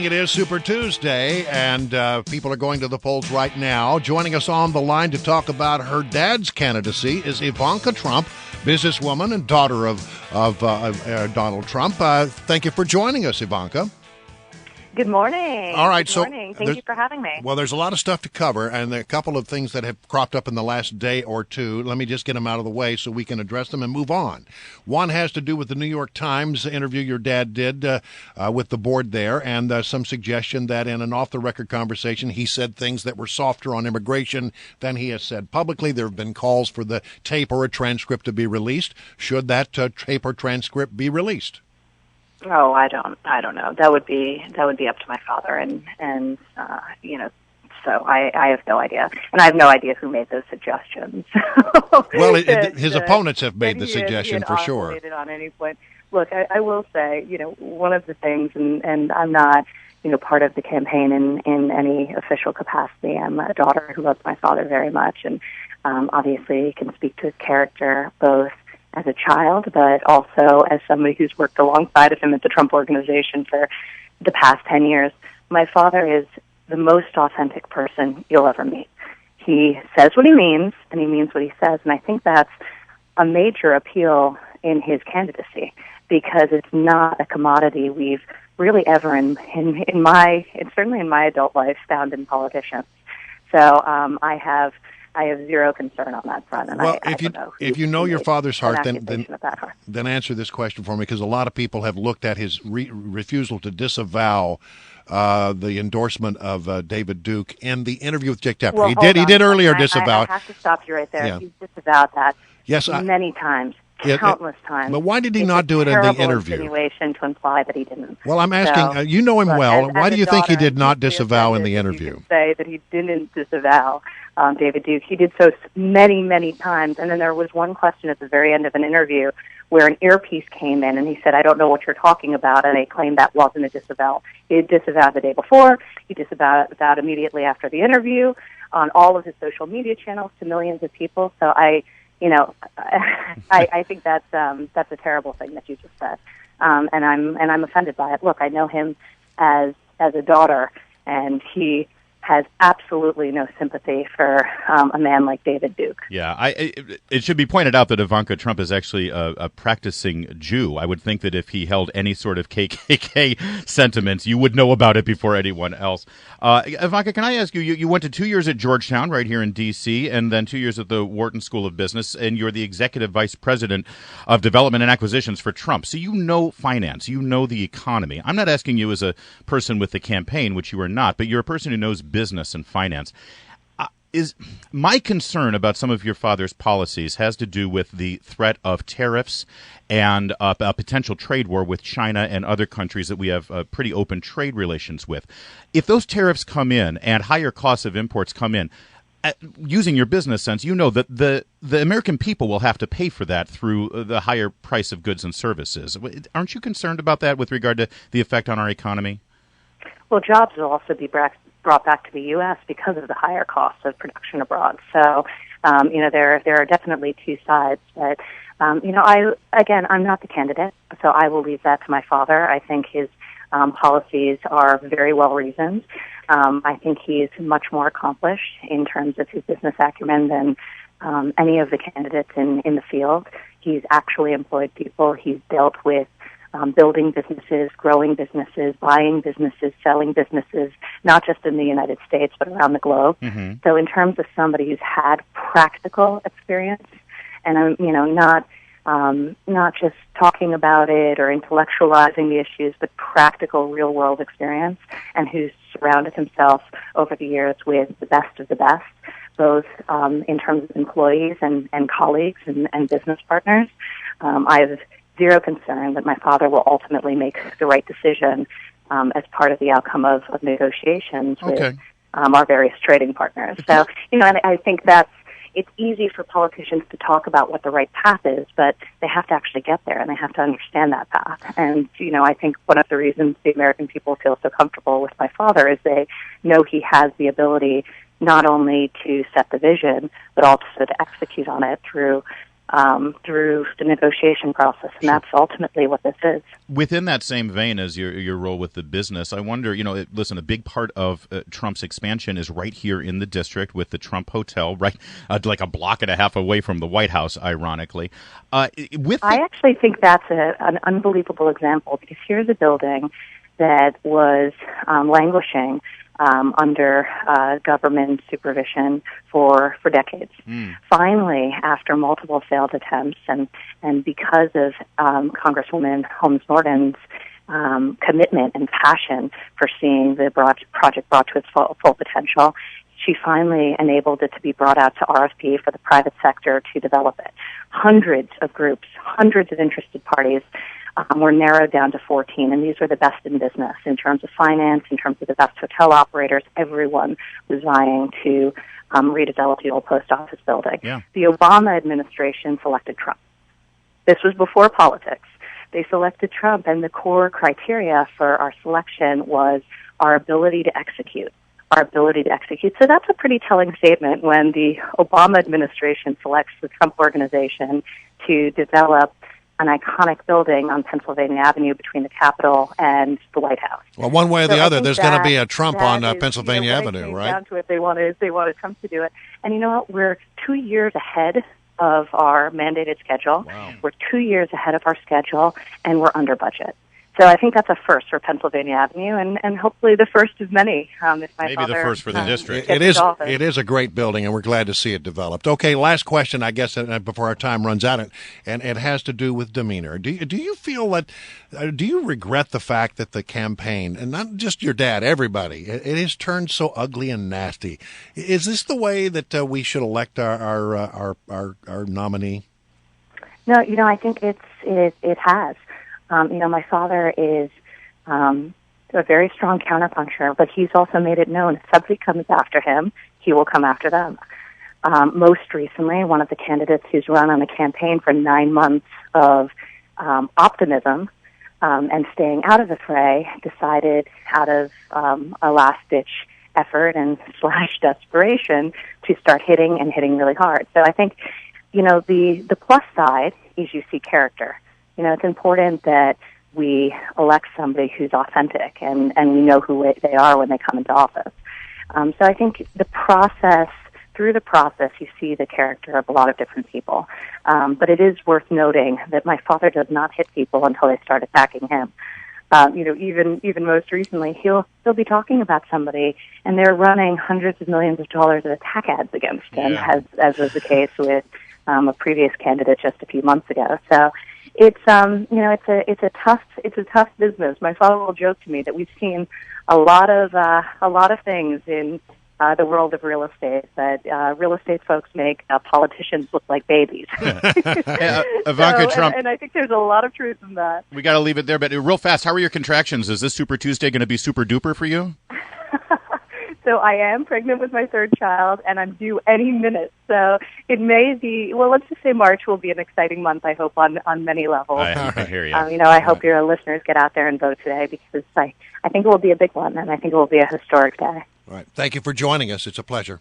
It is Super Tuesday, and people are going to the polls right now. Joining us on the line to talk about her dad's candidacy is Ivanka Trump, businesswoman and daughter of Donald Trump. Thank you for joining us, Ivanka. Good morning. All right, Good morning. Thank you for having me. Well, there's a lot of stuff to cover, and there are a couple of things that have cropped up in the last day or two. Let me just get them out of the way so we can address them and move on. One has to do with the New York Times interview your dad did with the board there, and some suggestion that in an off-the-record conversation he said things that were softer on immigration than he has said publicly. There have been calls for the tape or a transcript to be released. Should that tape or transcript be released? Oh, I don't know. That would be up to my father, and so I have no idea, and I have no idea who made those suggestions. Well, his opponents have made the suggestion for sure. On any point. Look, I will say, one of the things, and I'm not, part of the campaign in any official capacity. I'm a daughter who loves my father very much, and obviously can speak to his character both as a child, but also as somebody who's worked alongside of him at the Trump Organization for the past 10 years. My father is the most authentic person you'll ever meet. He says what he means, and he means what he says, and I think that's a major appeal in his candidacy, because it's not a commodity we've really ever, certainly in my adult life, found in politicians. So I have zero concern on that front. And well, if you know your father's heart, then answer this question for me, because a lot of people have looked at his refusal to disavow the endorsement of David Duke in the interview with Jake Tapper. Well, he did earlier disavow. I have to stop you right there. Yeah. He's disavowed that many times. Countless times. But why did he not do it in the interview? Insinuation to imply that he didn't. Well, I'm asking, you know him well. Why do you think he did not disavow in the interview? You say that he didn't disavow David Duke. He did so many, many times. And then there was one question at the very end of an interview where an earpiece came in, and he said, "I don't know what you're talking about," and they claimed that wasn't a disavowal. He had disavowed the day before. He disavowed immediately after the interview on all of his social media channels to millions of people. So I think that's a terrible thing that you just said, and I'm offended by it. Look, I know him as a daughter, and he has absolutely no sympathy for a man like David Duke. Yeah, it should be pointed out that Ivanka Trump is actually a practicing Jew. I would think that if he held any sort of KKK sentiments, you would know about it before anyone else. Ivanka, can I ask you, you went to 2 years at Georgetown right here in D.C., and then 2 years at the Wharton School of Business, and you're the executive vice president of development and acquisitions for Trump. So you know finance, you know the economy. I'm not asking you as a person with the campaign, which you are not, but you're a person who knows business and finance. Is my concern about some of your father's policies has to do with the threat of tariffs and a potential trade war with China and other countries that we have pretty open trade relations with. If those tariffs come in and higher costs of imports come in, using your business sense, you know that the American people will have to pay for that through the higher price of goods and services. Aren't you concerned about that with regard to the effect on our economy? Well, jobs will also be brought back to the U.S. because of the higher costs of production abroad. So, there are definitely two sides. But, I'm not the candidate, so I will leave that to my father. I think his policies are very well reasoned. I think he's much more accomplished in terms of his business acumen than any of the candidates in the field. He's actually employed people. He's dealt with building businesses, growing businesses, buying businesses, selling businesses, not just in the United States, but around the globe. Mm-hmm. So in terms of somebody who's had practical experience, and not just talking about it or intellectualizing the issues, but practical real-world experience, and who's surrounded himself over the years with the best of the best, both in terms of employees and colleagues and business partners, I have zero concern that my father will ultimately make the right decision as part of the outcome of negotiations with our various trading partners. So, and I think it's easy for politicians to talk about what the right path is, but they have to actually get there, and they have to understand that path. And, I think one of the reasons the American people feel so comfortable with my father is they know he has the ability not only to set the vision, but also to execute on it through through the negotiation process, and that's ultimately what this is. Within that same vein as your role with the business, I wonder, listen, a big part of Trump's expansion is right here in the district with the Trump Hotel, right, like a block and a half away from the White House, ironically. I actually think that's an unbelievable example, because here's a building that was languishing under government supervision for decades. Finally, after multiple failed attempts, and because of Congresswoman Holmes Norton's commitment and passion for seeing the project brought to its full potential, she finally enabled it to be brought out to RFP for the private sector to develop it. Hundreds of groups, hundreds of interested parties were narrowed down to 14, and these were the best in business in terms of finance, in terms of the best hotel operators. Everyone was vying to redevelop the old post office building. Yeah. The Obama administration selected Trump. This was before politics. They selected Trump, and the core criteria for our selection was our ability to execute. So that's a pretty telling statement when the Obama administration selects the Trump organization to develop an iconic building on Pennsylvania Avenue between the Capitol and the White House. Well, one way or the other, there's going to be a Trump on Pennsylvania Avenue, right? Down to it, they wanted Trump to do it. And you know what? We're 2 years ahead of our mandated schedule. Wow. We're 2 years ahead of our schedule, and we're under budget. So I think that's a first for Pennsylvania Avenue, and hopefully the first of many. If my Maybe father, the first for the district. It is a great building, and we're glad to see it developed. Okay, last question, I guess, before our time runs out, and it has to do with demeanor. Do you feel that? Do you regret the fact that the campaign, and not just your dad, everybody, it has turned so ugly and nasty? Is this the way that we should elect our nominee? No, I think it has. My father is a very strong counterpuncher, but he's also made it known if somebody comes after him, he will come after them. Most recently, one of the candidates who's run on a campaign for 9 months of optimism and staying out of the fray decided out of a last-ditch effort and / desperation to start hitting really hard. So I think, the plus side is you see character. It's important that we elect somebody who's authentic and we know who they are when they come into office. So I think through the process, you see the character of a lot of different people. But it is worth noting that my father does not hit people until they start attacking him. Even most recently, he'll be talking about somebody, and they're running hundreds of millions of dollars of attack ads against him, as was the case with a previous candidate just a few months ago. So it's a tough business. My father will joke to me that we've seen a lot of things in the world of real estate that real estate folks make politicians look like babies. Ivanka Trump. And I think there's a lot of truth in that. We got to leave it there, but real fast, how are your contractions? Is this Super Tuesday going to be super duper for you? So I am pregnant with my third child, and I'm due any minute. So it may be, let's just say March will be an exciting month, I hope, on many levels. I hear you. I hope your listeners get out there and vote today, because I think it will be a big one, and I think it will be a historic day. All right. Thank you for joining us. It's a pleasure.